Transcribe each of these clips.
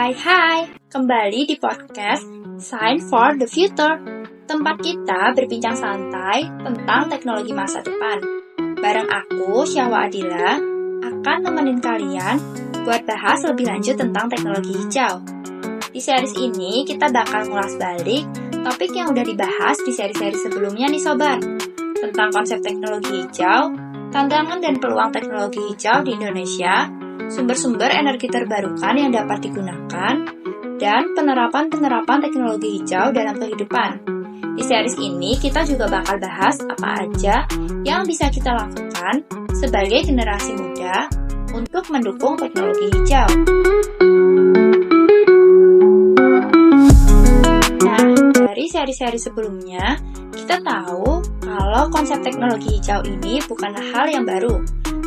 Hai, kembali di podcast Science for the Future, tempat kita berbincang santai tentang teknologi masa depan. Bareng aku, Syahwa Adila, akan nemenin kalian buat bahas lebih lanjut tentang teknologi hijau. Di series ini, kita bakal ngulas balik topik yang udah dibahas di seri-seri sebelumnya nih sobat, tentang konsep teknologi hijau, tantangan dan peluang teknologi hijau di Indonesia, sumber-sumber energi terbarukan yang dapat digunakan, dan penerapan teknologi hijau dalam kehidupan. Di series ini, kita juga bakal bahas apa aja yang bisa kita lakukan sebagai generasi muda untuk mendukung teknologi hijau. Nah, dari seri-seri sebelumnya, kita tahu kalau konsep teknologi hijau ini bukanlah hal yang baru,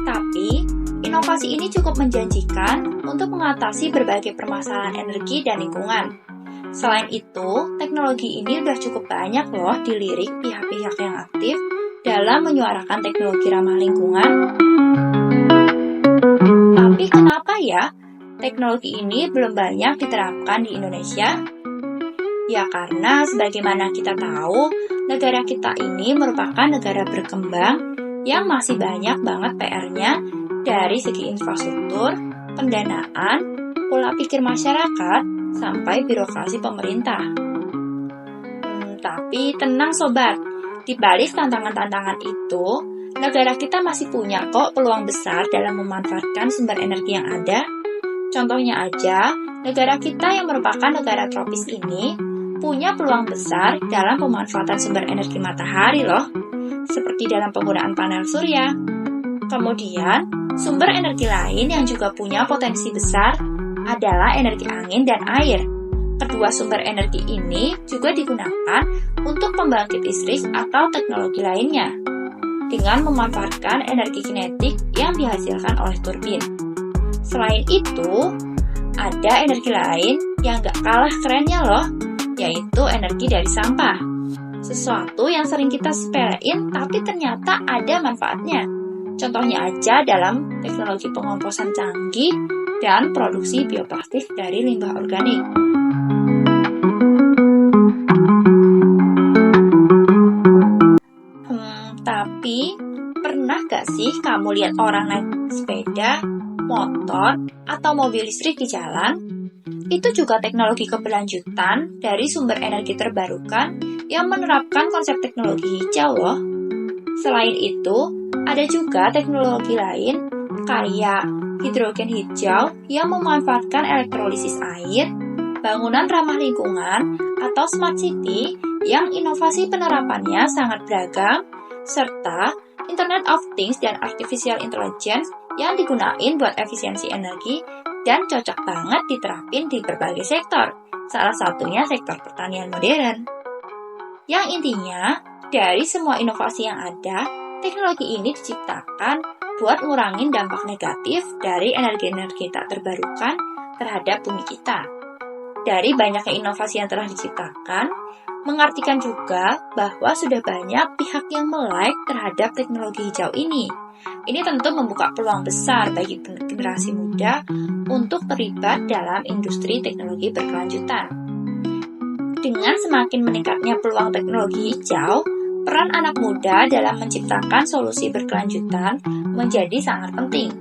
tapi inovasi ini cukup menjanjikan untuk mengatasi berbagai permasalahan energi dan lingkungan. Selain itu, teknologi ini sudah cukup banyak loh dilirik pihak-pihak yang aktif dalam menyuarakan teknologi ramah lingkungan. Tapi kenapa ya teknologi ini belum banyak diterapkan di Indonesia? Ya karena sebagaimana kita tahu, negara kita ini merupakan negara berkembang yang masih banyak banget PR-nya dari segi infrastruktur, pendanaan, pola pikir masyarakat, sampai birokrasi pemerintah. Tapi tenang sobat, di balik tantangan-tantangan itu, negara kita masih punya kok peluang besar dalam memanfaatkan sumber energi yang ada. Contohnya aja, negara kita yang merupakan negara tropis ini punya peluang besar dalam pemanfaatan sumber energi matahari loh, seperti dalam penggunaan panel surya. Kemudian, sumber energi lain yang juga punya potensi besar adalah energi angin dan air. Kedua sumber energi ini juga digunakan untuk pembangkit listrik atau teknologi lainnya, dengan memanfaatkan energi kinetik yang dihasilkan oleh turbin. Selain itu, ada energi lain yang gak kalah kerennya loh, yaitu energi dari sampah. Sesuatu yang sering kita sepelein tapi ternyata ada manfaatnya. Contohnya aja dalam teknologi pengomposan canggih dan produksi bioplastik dari limbah organik. Tapi pernah gak sih kamu lihat orang naik sepeda, motor, atau mobil listrik di jalan? Itu juga teknologi keberlanjutan dari sumber energi terbarukan yang menerapkan konsep teknologi hijau loh. Selain itu, ada juga teknologi lain kayak hidrogen hijau yang memanfaatkan elektrolisis air, bangunan ramah lingkungan, atau smart city yang inovasi penerapannya sangat beragam, serta Internet of Things dan Artificial Intelligence yang digunain buat efisiensi energi dan cocok banget diterapin di berbagai sektor, salah satunya sektor pertanian modern. Yang intinya, dari semua inovasi yang ada, teknologi ini diciptakan buat ngurangin dampak negatif dari energi-energi tak terbarukan terhadap bumi kita. Dari banyaknya inovasi yang telah diciptakan, mengartikan juga bahwa sudah banyak pihak yang melek terhadap teknologi hijau ini. Ini tentu membuka peluang besar bagi generasi muda untuk terlibat dalam industri teknologi berkelanjutan. Dengan semakin meningkatnya peluang teknologi hijau, peran anak muda dalam menciptakan solusi berkelanjutan menjadi sangat penting.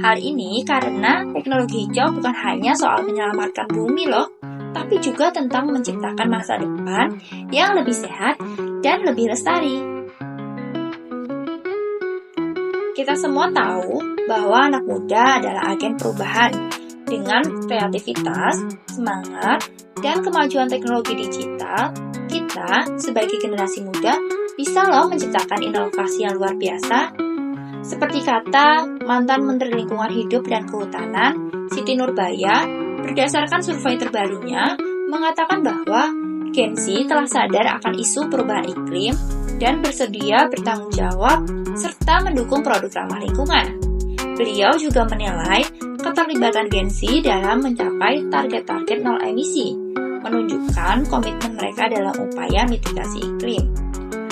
Hal ini karena teknologi hijau bukan hanya soal menyelamatkan bumi loh, tapi juga tentang menciptakan masa depan yang lebih sehat dan lebih lestari. Kita semua tahu bahwa anak muda adalah agen perubahan. Dengan kreativitas, semangat, dan kemajuan teknologi digital, kita sebagai generasi muda bisa loh menciptakan inovasi yang luar biasa. Seperti kata mantan Menteri Lingkungan Hidup dan Kehutanan, Siti Nurbaya, berdasarkan survei terbarunya, mengatakan bahwa Gen Z telah sadar akan isu perubahan iklim dan bersedia bertanggung jawab serta mendukung produk ramah lingkungan. Beliau juga menilai keterlibatan Gen Z dalam mencapai target-target nol emisi, menunjukkan komitmen mereka dalam upaya mitigasi iklim.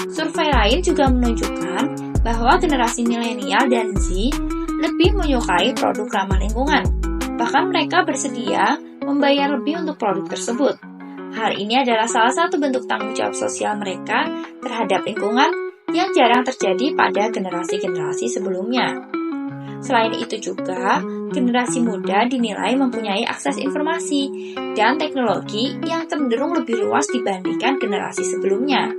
Survei lain juga menunjukkan bahwa generasi milenial dan Z lebih menyukai produk ramah lingkungan. Bahkan mereka bersedia membayar lebih untuk produk tersebut. Hal ini adalah salah satu bentuk tanggung jawab sosial mereka terhadap lingkungan yang jarang terjadi pada generasi-generasi sebelumnya. Selain itu juga, generasi muda dinilai mempunyai akses informasi dan teknologi yang cenderung lebih luas dibandingkan generasi sebelumnya.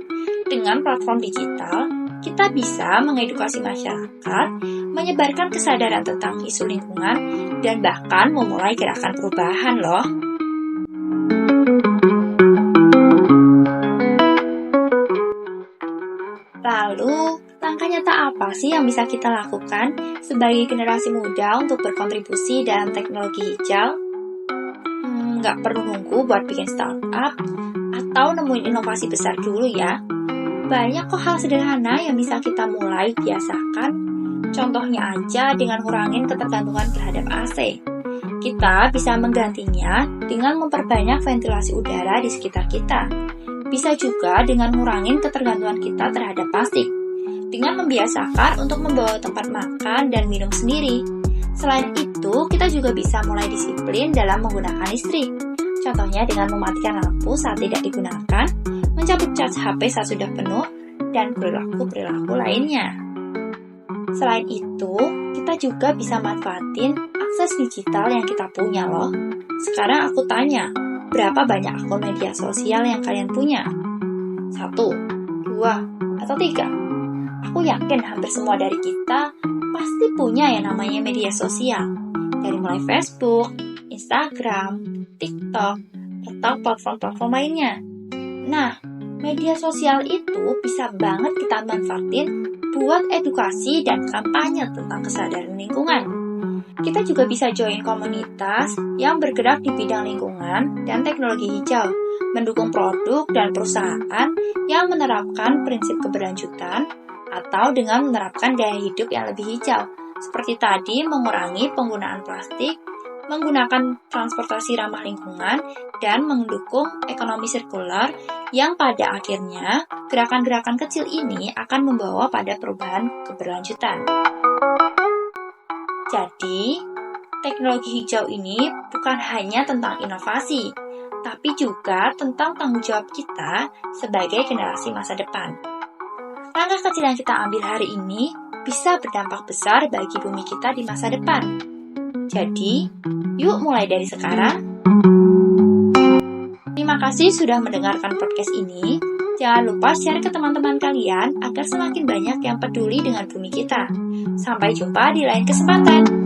Dengan platform digital, kita bisa mengedukasi masyarakat, menyebarkan kesadaran tentang isu lingkungan, dan bahkan memulai gerakan perubahan loh. Lalu, langkah nyata apa sih yang bisa kita lakukan sebagai generasi muda untuk berkontribusi dalam teknologi hijau? Nggak perlu nunggu buat bikin startup atau nemuin inovasi besar dulu ya. Banyak kok hal sederhana yang bisa kita mulai biasakan. Contohnya aja dengan ngurangin ketergantungan terhadap AC. Kita bisa menggantinya dengan memperbanyak ventilasi udara di sekitar kita. Bisa juga dengan ngurangin ketergantungan kita terhadap plastik, dengan membiasakan untuk membawa tempat makan dan minum sendiri. Selain itu, kita juga bisa mulai disiplin dalam menggunakan listrik. Contohnya dengan mematikan lampu saat tidak digunakan, mencabut cas HP saat sudah penuh, dan perilaku-perilaku lainnya. Selain itu, kita juga bisa manfaatin akses digital yang kita punya loh. Sekarang aku tanya, berapa banyak akun media sosial yang kalian punya? 1, 2, atau 3? Aku yakin hampir semua dari kita pasti punya yang namanya media sosial. Dari mulai Facebook, Instagram, TikTok, atau platform-platform lainnya. Nah, media sosial itu bisa banget kita manfaatin buat edukasi dan kampanye tentang kesadaran lingkungan. Kita juga bisa join komunitas yang bergerak di bidang lingkungan dan teknologi hijau, mendukung produk dan perusahaan yang menerapkan prinsip keberlanjutan atau dengan menerapkan gaya hidup yang lebih hijau, seperti tadi mengurangi penggunaan plastik, menggunakan transportasi ramah lingkungan, dan mendukung ekonomi sirkular yang pada akhirnya gerakan-gerakan kecil ini akan membawa pada perubahan keberlanjutan. Jadi, teknologi hijau ini bukan hanya tentang inovasi, tapi juga tentang tanggung jawab kita sebagai generasi masa depan. Langkah kecil yang kita ambil hari ini bisa berdampak besar bagi bumi kita di masa depan. Jadi, yuk mulai dari sekarang. Terima kasih sudah mendengarkan podcast ini. Jangan lupa share ke teman-teman kalian agar semakin banyak yang peduli dengan bumi kita. Sampai jumpa di lain kesempatan.